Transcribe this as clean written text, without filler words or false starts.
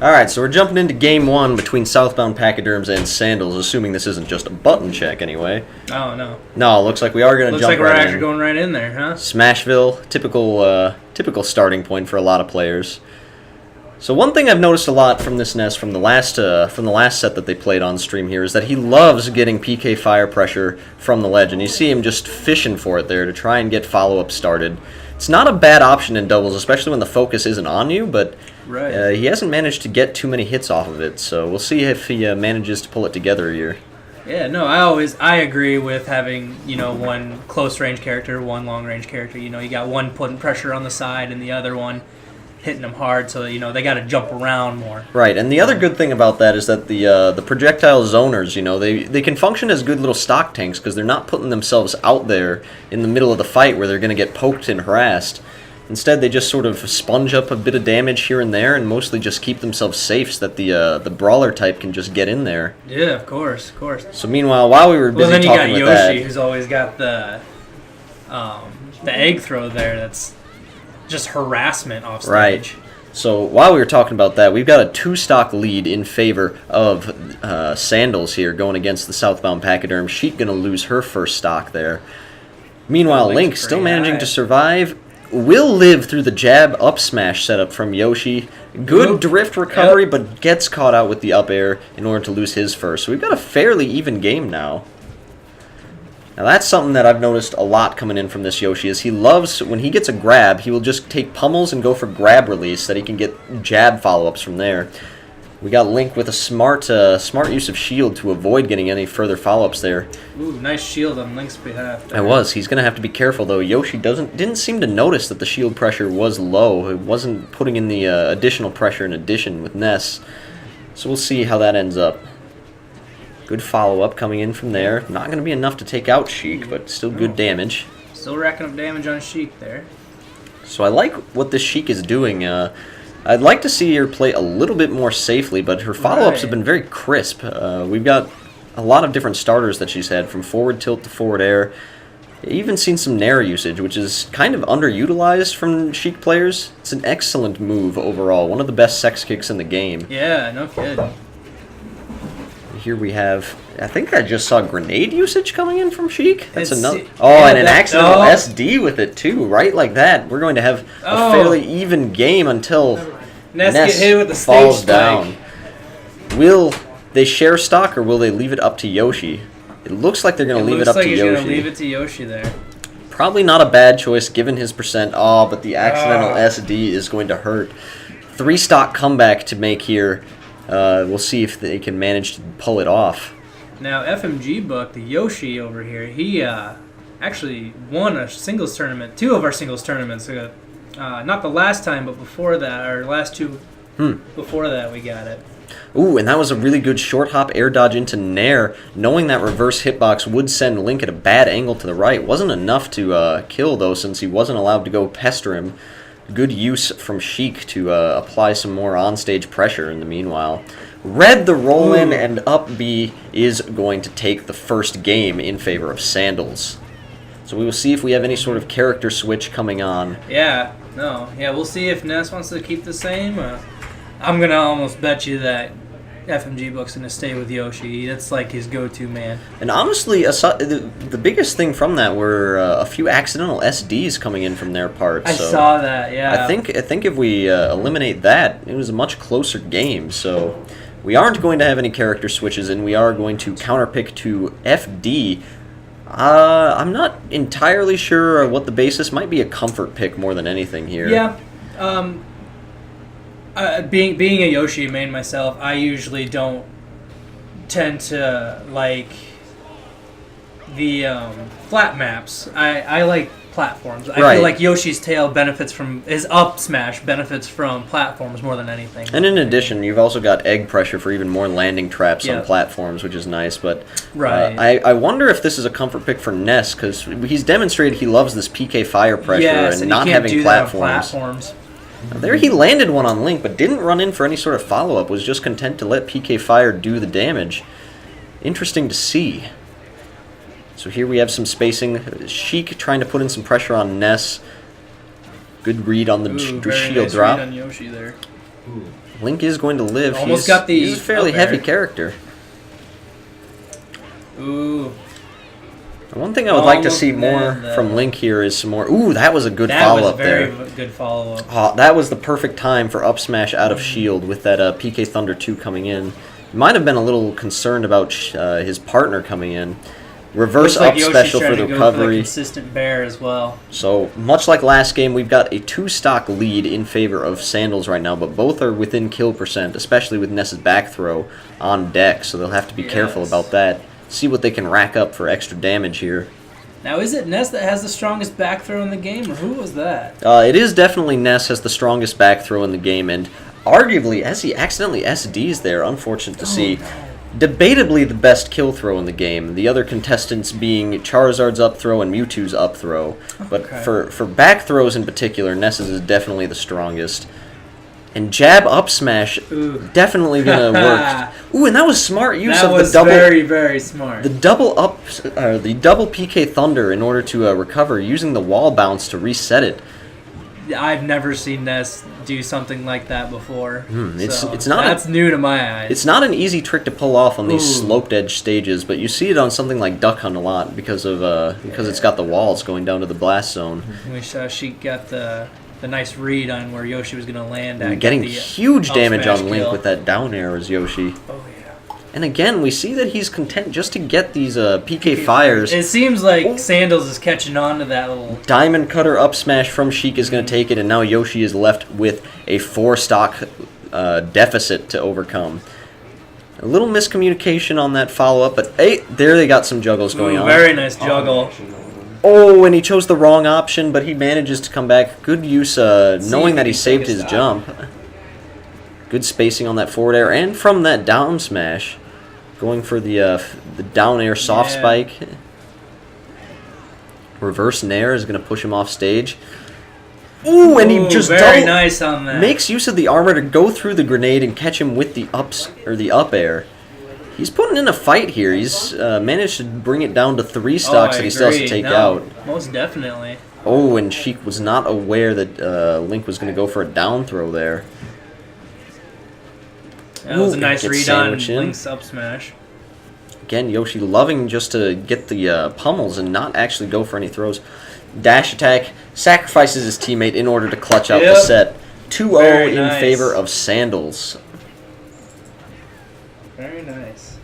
Alright, so we're jumping into game one between Southbound Pachyderms and Sandles, assuming this isn't just a button check anyway. Oh, no. No, looks like we are going to jump right in. Looks like we're actually going right in there, huh? Smashville, typical starting point for a lot of players. So one thing I've noticed a lot from this Ness from the last set that they played on stream here is that he loves getting PK fire pressure from the ledge, and you see him just fishing for it there to try and get follow-up started. It's not a bad option in doubles, especially when the focus isn't on you, but he hasn't managed to get too many hits off of it, so we'll see if he manages to pull it together here. Yeah, no, I agree with having, one close-range character, one long-range character. You got one putting pressure on the side and the other one hitting them hard, so they got to jump around more. Right, and the other good thing about that is that the projectile zoners, they can function as good little stock tanks because they're not putting themselves out there in the middle of the fight where they're going to get poked and harassed. Instead, they just sort of sponge up a bit of damage here and there and mostly just keep themselves safe so that the brawler type can just get in there. Yeah, of course. So meanwhile, while we were busy talking about that... Well, then you got Yoshi, who's always got the egg throw there that's just harassment off stage. Right. So while we were talking about that, we've got a 2-stock lead in favor of Sandles here going against the Southbound Pachyderm. Sheik going to lose her first stock there. Meanwhile, Link still managing to survive. Will live through the jab up smash setup from Yoshi. Good drift recovery, but gets caught out with the up air in order to lose his first. So we've got a fairly even game now. Now that's something that I've noticed a lot coming in from this Yoshi is he loves, when he gets a grab, he will just take pummels and go for grab release so that he can get jab follow-ups from there. We got Link with a smart use of shield to avoid getting any further follow-ups there. Ooh, nice shield on Link's behalf. He's going to have to be careful though. Yoshi didn't seem to notice that the shield pressure was low. It wasn't putting in the additional pressure in addition with Ness. So we'll see how that ends up. Good follow-up coming in from there. Not going to be enough to take out Sheik, but still good damage. Still racking up damage on Sheik there. So I like what this Sheik is doing. I'd like to see her play a little bit more safely, but her follow-ups have been very crisp. We've got a lot of different starters that she's had, from forward tilt to forward air. Even seen some Nair usage, which is kind of underutilized from Sheik players. It's an excellent move overall. One of the best sex kicks in the game. Yeah, no kidding. Here we have, I think I just saw grenade usage coming in from Sheik. That's another. Yeah, and an accidental SD with it too, right like that. We're going to have a fairly even game until Ness get hit with the falls stage down. Will they share stock or will they leave it up to Yoshi? It looks like they're going to leave it up to Yoshi. He's going to leave it to Yoshi there. Probably not a bad choice given his percent. But the accidental SD is going to hurt. 3-stock comeback to make here. We'll see if they can manage to pull it off. Now, FMG Book, the Yoshi over here, he actually won a singles tournament, 2 of our singles tournaments. Not the last time, but before that, our last 2 before that, we got it. Ooh, and that was a really good short hop air dodge into Nair. Knowing that reverse hitbox would send Link at a bad angle to the right. Wasn't enough to kill, though, since he wasn't allowed to go pester him. Good use from Sheik to apply some more onstage pressure in the meanwhile. Red the roll-in and up B is going to take the first game in favor of Sandles. So we will see if we have any sort of character switch coming on. Yeah, we'll see if Ness wants to keep the same. I'm going to almost bet you that FMG Book's going to stay with Yoshi. That's like his go-to man. And honestly, the biggest thing from that were a few accidental SDs coming in from their part. I saw that, yeah. I think if we eliminate that, it was a much closer game. So we aren't going to have any character switches, and we are going to counterpick to FD. I'm not entirely sure what the basis might be. A comfort pick more than anything here. Yeah. Being a Yoshi main myself, I usually don't tend to like the flat maps. I like platforms. I feel like Yoshi's tail benefits from his up smash benefits from platforms more than anything. And in addition, you've also got egg pressure for even more landing traps on platforms, which is nice. But I wonder if this is a comfort pick for Ness because he's demonstrated he loves this PK fire pressure and not having platforms. Now, there he landed one on Link, but didn't run in for any sort of follow-up, was just content to let PK Fire do the damage. Interesting to see. So here we have some spacing. Sheik trying to put in some pressure on Ness. Good read on the shield drop. Read on Yoshi there. Link is going to live. Almost got the he's a fairly up air. heavy character. Ooh. One thing I would like to see more man, from Link here is some more... Ooh, that was a good follow-up there. That was a very good follow-up. Oh, that was the perfect time for up smash out of shield with that PK Thunder 2 coming in. Might have been a little concerned about his partner coming in. Reverse Looks like up Yoshi's special trying for to the go for the recovery. consistent bear as well. So, much like last game, we've got a 2-stock lead in favor of Sandles right now, but both are within kill percent, especially with Ness's back throw on deck, so they'll have to be careful about that. See what they can rack up for extra damage here. Now, is it Ness that has the strongest back throw in the game, or who was that? It is definitely Ness has the strongest back throw in the game, and arguably, as he accidentally SDs there, unfortunate to see. No. Debatably the best kill throw in the game, the other contestants being Charizard's up throw and Mewtwo's up throw. But for back throws in particular, Ness's is definitely the strongest. And jab up smash, definitely gonna work. Ooh, and that was smart use of the double. Very, very smart. The double up, the double PK Thunder in order to recover, using the wall bounce to reset it. I've never seen Ness do something like that before. It's not. That's new to my eyes. It's not an easy trick to pull off on these sloped edge stages, but you see it on something like Duck Hunt a lot because it's got the walls going down to the blast zone. Wish she got the nice read on where Yoshi was going to land at. Getting huge damage on Link kill. with that down air as Yoshi. Oh, yeah. And again, we see that he's content just to get these PK fires. It seems like Sandals is catching on to that little... Diamond Cutter up smash from Sheik is going to take it, and now Yoshi is left with a 4-stock deficit to overcome. A little miscommunication on that follow-up, but hey, there they got some juggles going on. Very nice juggle. Oh, and he chose the wrong option, but he manages to come back. Good use, knowing that he saved his jump. Good spacing on that forward air, and from that down smash, going for the down air soft spike. Reverse nair is going to push him off stage. Ooh, and he just very nice on that. Makes use of the armor to go through the grenade and catch him with the up air. He's putting in a fight here. He's managed to bring it down to 3 stocks that he still has to take out. Most definitely. Oh, and Sheik was not aware that Link was going to go for a down throw there. That was a nice read on in. Link's up smash. Again, Yoshi loving just to get the pummels and not actually go for any throws. Dash attack, sacrifices his teammate in order to clutch out the set. 2-0 in favor of Sandles. Very nice.